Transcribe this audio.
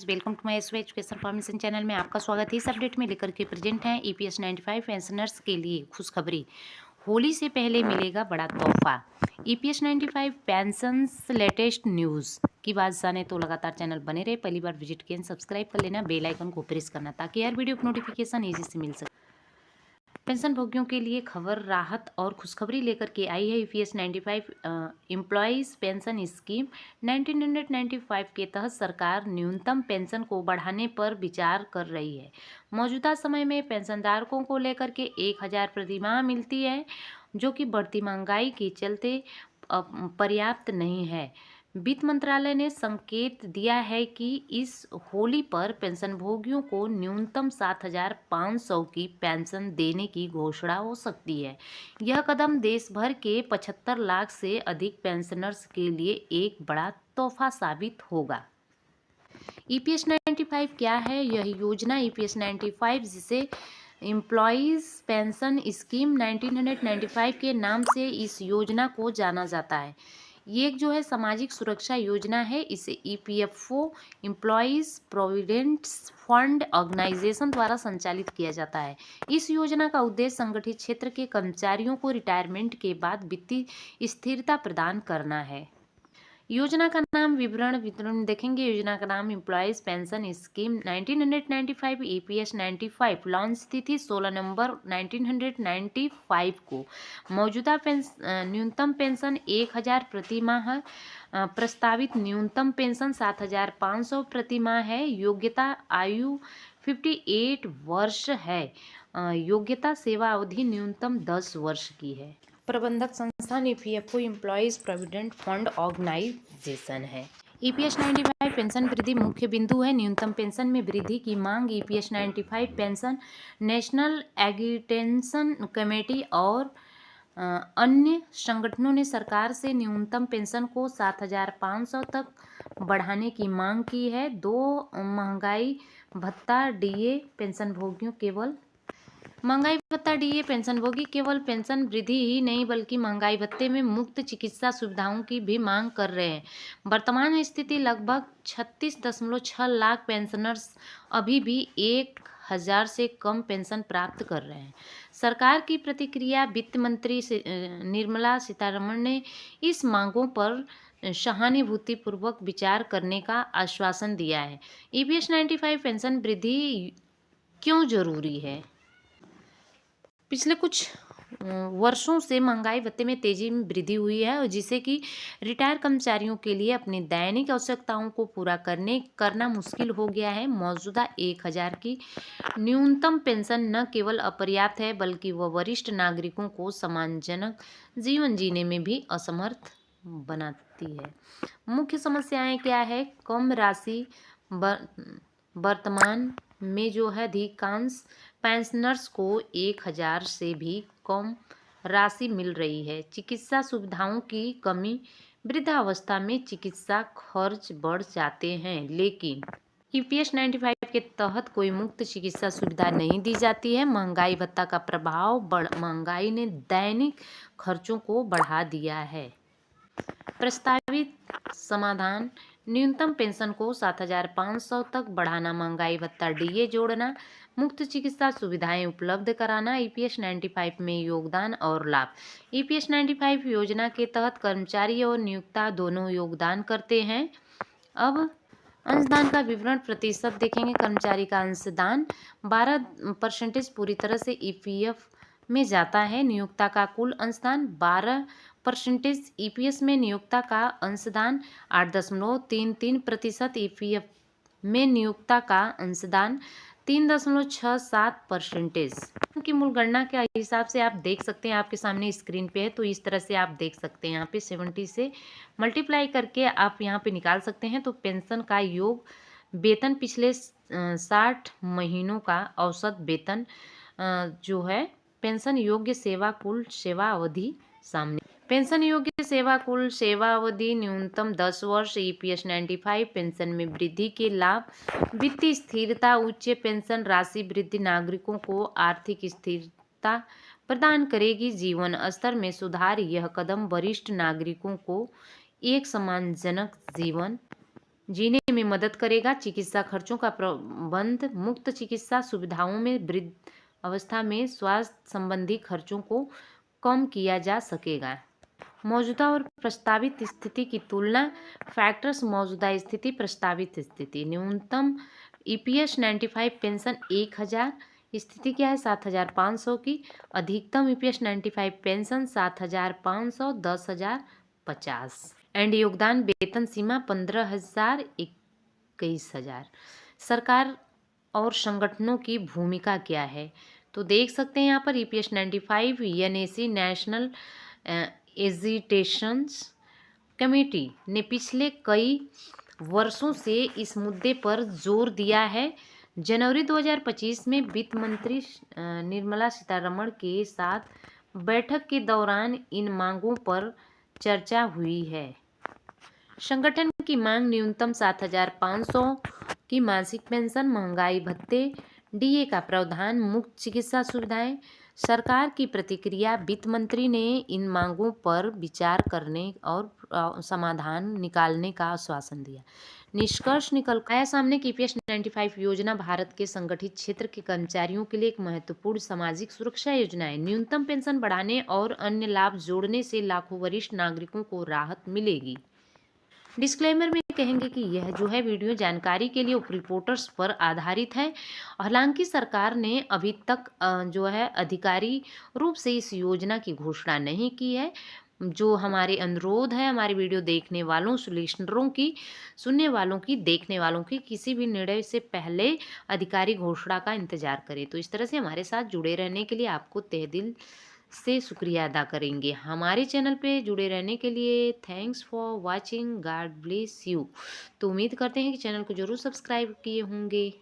Welcome to my education formation channel में आपका स्वागत है। इस अपडेट में लेकर के प्रेजेंट हैं ईपीएस 95 पेंशनर्स के लिए खुशखबरी। होली से पहले मिलेगा बड़ा तोहफा। ईपीएस 95 पेंशन्स लेटेस्ट न्यूज़ की बात जाने तो लगातार चैनल बने रहे। पहली बार विजिट किए सब्सक्राइब कर लेना, बेल आइकन को प्रेस करना ताकि हर वीडियो की नोटिफिकेशन ईजी से मिल सके। पेंशन भोगियों के लिए खबर, राहत और खुशखबरी लेकर के आई है। ईपीएस 95 एम्प्लॉयज़ पेंशन स्कीम 1995 के तहत सरकार न्यूनतम पेंशन को बढ़ाने पर विचार कर रही है। मौजूदा समय में पेंशनधारकों को लेकर के 1000 प्रतिमाह मिलती है, जो कि बढ़ती महंगाई के चलते पर्याप्त नहीं है। वित्त मंत्रालय ने संकेत दिया है कि इस होली पर पेंशनभोगियों को न्यूनतम 7,500 की पेंशन देने की घोषणा हो सकती है। यह कदम देश भर के 75 लाख से अधिक पेंशनर्स के लिए एक बड़ा तोहफा साबित होगा। ईपीएस 95 क्या है? यह योजना ईपीएस 95, जिसे एम्प्लॉयज़ पेंशन स्कीम 1995 के नाम से इस योजना को जाना जाता है। ये एक जो है सामाजिक सुरक्षा योजना है। इसे EPFO employees provident fund organisation द्वारा संचालित किया जाता है। इस योजना का उद्देश्य संगठित क्षेत्र के कर्मचारियों को रिटायरमेंट के बाद वित्तीय स्थिरता प्रदान करना है। योजना का नाम विवरण देखेंगे। योजना का नाम employees pension scheme 1995 EPS 95 launch तिथि 16 नवंबर 1995 को। मौजूदा न्यूनतम पेंशन 1000 प्रति माह, प्रस्तावित न्यूनतम पेंशन 7,500 प्रति माह है। योग्यता आयु 58 वर्ष है। योग्यता सेवा अवधि न्यूनतम 10 वर्ष की है। प्रबंधक संस्थान EPFO employees provident fund organisation है। ईपीएस 95 पेंशन वृद्धि मुख्य बिंदु है। न्यूनतम पेंशन में वृद्धि की मांग ईपीएस 95 पेंशन नेशनल एग्रीटेंशन कमेटी और अन्य संगठनों ने सरकार से न्यूनतम पेंशन को 7,500 तक बढ़ाने की मांग की है। महंगाई भत्ता डीए पेंशनभोगी केवल पेंशन वृद्धि ही नहीं बल्कि महंगाई भत्ते में मुफ्त चिकित्सा सुविधाओं की भी मांग कर रहे हैं। वर्तमान स्थिति लगभग 36.6 लाख पेंशनर्स अभी भी 1000 से कम पेंशन प्राप्त कर रहे हैं। सरकार की प्रतिक्रिया। वित्त मंत्री निर्मला सीतारमण ने इस मांगों पर सहानुभूतिपूर्वक विचार करने का आश्वासन दिया है। ईपीएस 95 पेंशन वृद्धि क्यों जरूरी है? पिछले कुछ वर्षों से महंगाई भत्ते में तेजी में वृद्धि हुई है, और जिससे कि रिटायर कर्मचारियों के लिए अपनी दैनिक आवश्यकताओं को पूरा करना मुश्किल हो गया है। मौजूदा 1000 की न्यूनतम पेंशन न केवल अपर्याप्त है बल्कि वह वरिष्ठ नागरिकों को सम्मानजनक जीवन जीने में भी असमर्थ बनाती है। मुख्य समस्याएं क्या है? कम राशि। वर्तमान में जो है अधिकांश पेंशनर्स को 1000 से भी कम राशि मिल रही है। चिकित्सा सुविधाओं की कमी। वृद्धावस्था में चिकित्सा खर्च बढ़ जाते हैं, लेकिन ईपीएस 95 के तहत कोई मुफ्त चिकित्सा सुविधा नहीं दी जाती है। महंगाई भत्ता का प्रभाव। महंगाई ने दैनिक खर्चों को बढ़ा दिया है। प्रस्तावित समाधान। न्यूनतम पेंशन को 7,500 तक बढ़ाना, महंगाई भत्ता डीए जोड़ना, मुफ्त चिकित्सा सुविधाएं उपलब्ध कराना। ईपीएस 95 में योगदान और लाभ। ईपीएस 95 योजना के तहत कर्मचारी और नियोक्ता दोनों योगदान करते हैं। अब अंशदान का विवरण प्रतिशत देखेंगे। कर्मचारी का अंशदान 12% पूरी तरह से ईपीएफ में जाता है। नियोक्ता का कुल अंशदान 12%। ईपीएस में नियोक्ता का अंशदान 8.33%। ईपीएफ में नियोक्ता का अंशदान 3.67%। की मूल गणना के हिसाब से आप देख सकते हैं, आपके सामने स्क्रीन पे है, तो इस तरह से आप देख सकते हैं। यहाँ पे 70 से मल्टीप्लाई करके आप यहाँ पे निकाल सकते हैं। तो पेंशन का योग वेतन पिछले 60 महीनों का औसत वेतन जो है पेंशन योग्य सेवा कुल सेवा अवधि सामने। पेंशन योग्य सेवा कुल सेवा अवधि न्यूनतम 10 वर्ष। ईपीएस 95 पेंशन में वृद्धि के लाभ। वित्तीय स्थिरता। उच्च पेंशन राशि वृद्धि नागरिकों को आर्थिक स्थिरता प्रदान करेगी। जीवन स्तर में सुधार। यह कदम वरिष्ठ नागरिकों को एक सम्मानजनक जीवन जीने में मदद करेगा। चिकित्सा खर्चों का प्रबंध, मुफ्त चिकित्सा सुविधाओं में वृद्ध अवस्था में स्वास्थ्य संबंधी खर्चों को कम किया जा सकेगा। मौजूदा और प्रस्तावित स्थिति की तुलना। फैक्टर्स, मौजूदा स्थिति, प्रस्तावित स्थिति। न्यूनतम ईपीएस 95 पेंशन 1000, स्थिति क्या है 7500 की। अधिकतम ईपीएस 95 पेंशन 7500, 10,000, 50। एंड योगदान वेतन सीमा 15,000, 21,000। सरकार और संगठनों की भूमिका क्या है, तो देख सकते हैं यहाँ पर EPS 95 NAC national agitations committee ने पिछले कई वर्षों से इस मुद्दे पर जोर दिया है। जनवरी 2025 में वित्त मंत्री निर्मला सीतारमण के साथ बैठक के दौरान इन मांगों पर चर्चा हुई है। संगठन की मांग न्यूनतम 7,500 की मासिक पेंशन, महंगाई भत्ते, डीए का प्रावधान, मुफ्त चिकित्सा सुविधाएं। सरकार की प्रतिक्रिया। वित्त मंत्री ने इन मांगों पर विचार करने और समाधान निकालने का आश्वासन दिया। निष्कर्ष निकल आया सामने कि ईपीएस 95 योजना भारत के संगठित क्षेत्र के कर्मचारियों के लिए एक महत्वपूर्ण सामाजिक सुरक्षा योजना है। न्यूनतम पेंशन बढ़ाने और अन्य लाभ जोड़ने से लाखों वरिष्ठ नागरिकों को राहत मिलेगी। डिस्क्लेमर में कहेंगे कि यह जो है वीडियो जानकारी के लिए रिपोर्टर्स पर आधारित है। हालांकि सरकार ने अभी तक जो है आधिकारिक रूप से इस योजना की घोषणा नहीं की है। जो हमारे अनुरोध है हमारे वीडियो देखने वालों, लिसनरों की, सुनने वालों की, देखने वालों की, किसी भी निर्णय से पहले आधिकारिक घोषणा का इंतजार करें। तो इस तरह से हमारे साथ जुड़े रहने के लिए आपको तहे दिल से शुक्रिया अदा करेंगे। हमारे चैनल पे जुड़े रहने के लिए thanks for watching, God bless you. तो उम्मीद करते हैं कि चैनल को जरूर सब्सक्राइब किए होंगे।